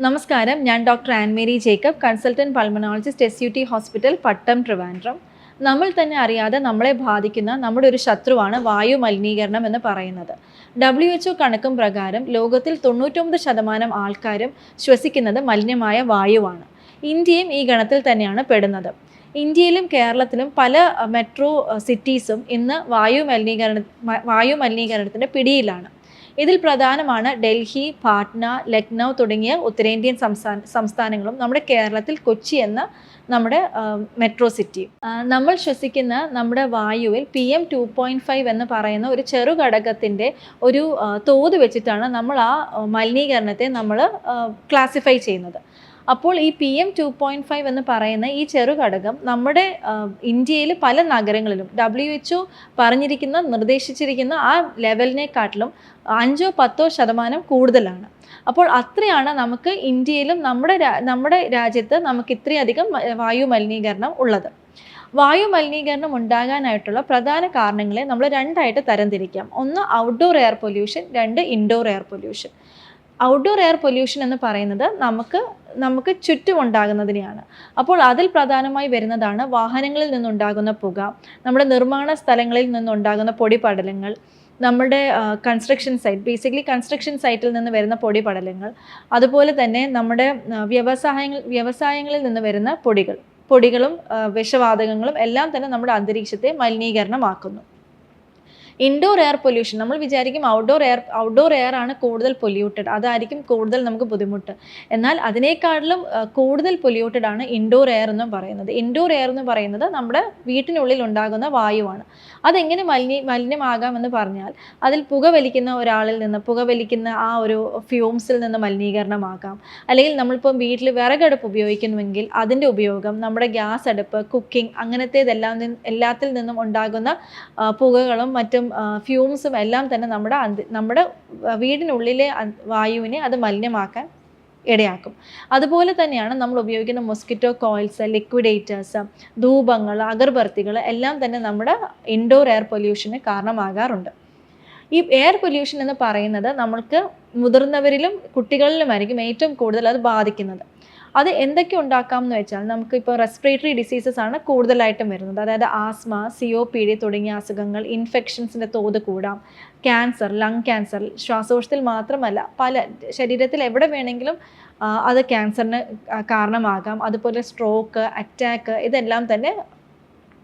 നമസ്കാരം, ഞാൻ doctor Annmary Jacob, consultant pulmonologist SUT hospital, Pattom, Trivandrum. നമ്മൾ തന്നെ അറിയാതെ നമ്മളെ ബാധിക്കുന്ന നമ്മുടെ ഒരു ശത്രുവാണ് വായു മലിനീകരണം എന്ന് പറയുന്നത്. WHO കണക്കും പ്രകാരം ലോകത്തിൽ 99% ആൾക്കാരും ശ്വസിക്കുന്നത് മലിനമായ വായുവാണ്. ഇന്ത്യയും ഈ ഗണത്തിൽ തന്നെയാണ് പെടുന്നത്. ഇന്ത്യയിലും കേരളത്തിലും പല മെട്രോ സിറ്റീസും ഇന്ന് വായു മലിനീകരണത്തിൻ്റെ പിടിയിലാണ്. ഇതിൽ പ്രധാനമാണ് ഡൽഹി, പാട്ന, ലക്നൗ തുടങ്ങിയ ഉത്തരേന്ത്യൻ സംസ്ഥാനങ്ങളും നമ്മുടെ കേരളത്തിൽ കൊച്ചി എന്ന നമ്മുടെ മെട്രോ സിറ്റി. നമ്മൾ ശ്വസിക്കുന്ന നമ്മുടെ വായുവിൽ PM2.5 എന്ന് പറയുന്ന ഒരു ചെറുഘടകത്തിൻ്റെ ഒരു തോത് വെച്ചിട്ടാണ് നമ്മൾ ആ മലിനീകരണത്തെ നമ്മൾ ക്ലാസിഫൈ ചെയ്യുന്നത്. അപ്പോൾ ഈ PM2.5 എന്ന് പറയുന്ന ഈ ചെറുഘടകം നമ്മുടെ ഇന്ത്യയിൽ പല നഗരങ്ങളിലും WHO നിർദ്ദേശിച്ചിരിക്കുന്ന ആ ലെവലിനെക്കാട്ടിലും 5-10% കൂടുതലാണ്. അപ്പോൾ അത്രയാണ് നമുക്ക് ഇന്ത്യയിലും നമ്മുടെ രാജ്യത്ത് നമുക്ക് ഇത്രയധികം വായു മലിനീകരണം ഉള്ളത്. വായു മലിനീകരണം ഉണ്ടാകാനായിട്ടുള്ള പ്രധാന കാരണങ്ങളെ നമ്മൾ രണ്ടായിട്ട് തരംതിരിക്കാം. ഒന്ന് ഔട്ട്ഡോർ എയർ പൊല്യൂഷൻ, രണ്ട് indoor air pollution. Outdoor air pollution എന്ന് പറയുന്നത് നമുക്ക് ചുറ്റും ഉണ്ടാകുന്നതിനെയാണ്. അപ്പോൾ അതിൽ പ്രധാനമായി വരുന്നതാണ് വാഹനങ്ങളിൽ നിന്നുണ്ടാകുന്ന പുക, നമ്മുടെ നിർമ്മാണ സ്ഥലങ്ങളിൽ നിന്നുണ്ടാകുന്ന പൊടിപടലങ്ങൾ, നമ്മുടെ കൺസ്ട്രക്ഷൻ സൈറ്റിൽ നിന്ന് വരുന്ന പൊടിപടലങ്ങൾ, അതുപോലെ തന്നെ നമ്മുടെ വ്യവസായങ്ങളിൽ നിന്ന് വരുന്ന പൊടികളും വിഷവാതകങ്ങളും എല്ലാം തന്നെ നമ്മുടെ അന്തരീക്ഷത്തെ മലിനീകരണമാക്കുന്നു. ഇൻഡോർ എയർ പൊല്യൂഷൻ, നമ്മൾ വിചാരിക്കും ഔട്ട്ഡോർ എയർ ആണ് കൂടുതൽ പൊല്യൂട്ടഡ്, അതായിരിക്കും കൂടുതൽ നമുക്ക് ബുദ്ധിമുട്ട്. എന്നാൽ അതിനേക്കാളും കൂടുതൽ പൊല്യൂട്ടഡ് ആണ് ഇൻഡോർ എയർ എന്ന് പറയുന്നത്. ഇൻഡോർ എയർ എന്ന് പറയുന്നത് നമ്മുടെ വീട്ടിനുള്ളിൽ ഉണ്ടാകുന്ന വായുവാണ്. അതെങ്ങനെ മലിനമാകാമെന്ന് പറഞ്ഞാൽ, അതിൽ പുകവലിക്കുന്ന ഒരാളിൽ നിന്ന് പുകവലിക്കുന്ന ആ ഒരു ഫ്യൂംസിൽ നിന്ന് മലിനീകരണമാകാം. അല്ലെങ്കിൽ നമ്മളിപ്പോൾ വീട്ടിൽ വിറകടുപ്പ് ഉപയോഗിക്കുന്നുവെങ്കിൽ അതിൻ്റെ ഉപയോഗം, നമ്മുടെ ഗ്യാസ് അടുപ്പ്, കുക്കിംഗ്, എല്ലാത്തിൽ നിന്നും ഉണ്ടാകുന്ന പുകകളും മറ്റും ഫ്യൂംസും എല്ലാം തന്നെ നമ്മുടെ വീടിനുള്ളിലെ വായുവിനെ അത് മലിനമാക്കാൻ ഇടയാക്കും. അതുപോലെ തന്നെയാണ് നമ്മൾ ഉപയോഗിക്കുന്ന മൊസ്കിറ്റോ കോയിൽസ്, ലിക്വിഡേറ്റേഴ്സ്, ധൂപങ്ങൾ, അഗർബത്തികൾ എല്ലാം തന്നെ നമ്മുടെ ഇൻഡോർ എയർ പൊല്യൂഷന് കാരണമാകാറുണ്ട്. ഈ എയർ പൊല്യൂഷൻ എന്ന് പറയുന്നത് നമ്മൾക്ക് മുതിർന്നവരിലും കുട്ടികളിലുമായിരിക്കും ഏറ്റവും കൂടുതൽ അത് ബാധിക്കുന്നത്. അത് എന്തൊക്കെ ഉണ്ടാക്കാം എന്ന് വെച്ചാൽ, നമുക്കിപ്പോൾ റെസ്പിറേറ്ററി ഡിസീസസ് ആണ് കൂടുതലായിട്ടും വരുന്നത്. അതായത് ആസ്മ, COPD തുടങ്ങിയ അസുഖങ്ങൾ, ഇൻഫെക്ഷൻസിൻ്റെ തോത് കൂടാം, ക്യാൻസർ, ലങ് ക്യാൻസർ, ശ്വാസകോശത്തിൽ മാത്രമല്ല ശരീരത്തിൽ എവിടെ വേണമെങ്കിലും അത് ക്യാൻസറിന് കാരണമാകാം. അതുപോലെ സ്ട്രോക്ക്, അറ്റാക്ക്, ഇതെല്ലാം തന്നെ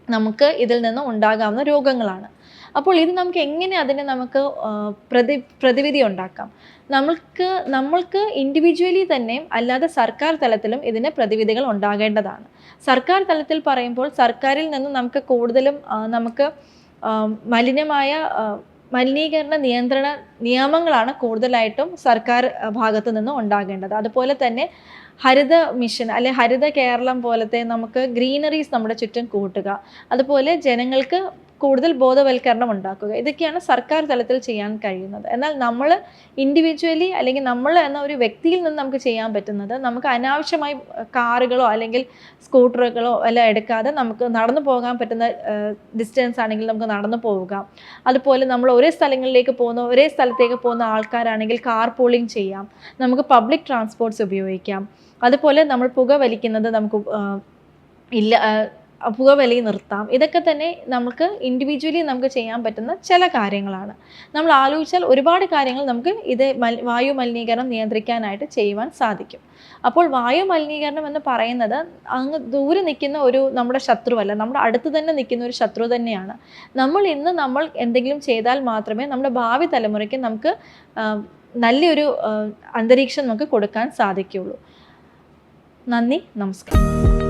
നമുക്ക് ഇതിൽ നിന്ന് ഉണ്ടാകാവുന്ന രോഗങ്ങളാണ്. അപ്പോൾ ഇത് നമുക്ക് എങ്ങനെ നമുക്ക് പ്രതിവിധി ഉണ്ടാക്കാം? നമ്മൾക്ക് ഇൻഡിവിജ്വലി തന്നെ അല്ലാതെ സർക്കാർ തലത്തിലും ഇതിന് പ്രതിവിധികൾ ഉണ്ടാകേണ്ടതാണ്. സർക്കാർ തലത്തിൽ പറയുമ്പോൾ സർക്കാരിൽ നിന്നും നമുക്ക് കൂടുതലും മലിനീകരണ നിയന്ത്രണ നിയമങ്ങളാണ് കൂടുതലായിട്ടും സർക്കാർ ഭാഗത്തു നിന്ന് ഉണ്ടാകേണ്ടത്. അതുപോലെ തന്നെ ഹരിത മിഷൻ ഹരിത കേരളം പോലത്തെ നമുക്ക് ഗ്രീനറീസ് നമ്മുടെ ചുറ്റും കൂട്ടുക, അതുപോലെ ജനങ്ങൾക്ക് കൂടുതൽ ബോധവൽക്കരണം ഉണ്ടാക്കുക, ഇതൊക്കെയാണ് സർക്കാർ തലത്തിൽ ചെയ്യാൻ കഴിയുന്നത്. എന്നാൽ നമ്മൾ ഇൻഡിവിജ്വലി അല്ലെങ്കിൽ നമ്മൾ എന്ന ഒരു വ്യക്തിയിൽ നിന്ന് നമുക്ക് ചെയ്യാൻ പറ്റുന്നത്, നമുക്ക് അനാവശ്യമായി കാറുകളോ അല്ലെങ്കിൽ സ്കൂട്ടറുകളോ എല്ലാം എടുക്കാതെ നമുക്ക് നടന്നു പോകാൻ പറ്റുന്ന ഡിസ്റ്റൻസ് ആണെങ്കിൽ നമുക്ക് നടന്നു പോവുക. അതുപോലെ നമ്മൾ ഒരേ സ്ഥലത്തേക്ക് പോകുന്ന ആൾക്കാരാണെങ്കിൽ കാർ പൂളിംഗ് ചെയ്യാം, നമുക്ക് പബ്ലിക് ട്രാൻസ്പോർട്ട്സ് ഉപയോഗിക്കാം. അതുപോലെ നമ്മൾ പുകവലിക്കുന്നത് പുകവലി നിർത്താം. ഇതൊക്കെ തന്നെ നമുക്ക് ഇൻഡിവിജ്വലി നമുക്ക് ചെയ്യാൻ പറ്റുന്ന ചില കാര്യങ്ങളാണ്. നമ്മൾ ആലോചിച്ചാൽ ഒരുപാട് കാര്യങ്ങൾ നമുക്ക് വായു മലിനീകരണം നിയന്ത്രിക്കാനായിട്ട് ചെയ്യുവാൻ സാധിക്കും. അപ്പോൾ വായു മലിനീകരണം എന്ന് പറയുന്നത് അങ്ങ് ദൂരെ നിൽക്കുന്ന നമ്മുടെ ശത്രുവല്ല, നമ്മുടെ അടുത്ത് തന്നെ നിൽക്കുന്ന ഒരു ശത്രു തന്നെയാണ്. നമ്മൾ എന്തെങ്കിലും ചെയ്താൽ മാത്രമേ നമ്മുടെ ഭാവി തലമുറയ്ക്ക് നമുക്ക് നല്ലൊരു അന്തരീക്ഷം നമുക്ക് കൊടുക്കാൻ സാധിക്കുകയുള്ളൂ. നന്ദി, നമസ്കാരം.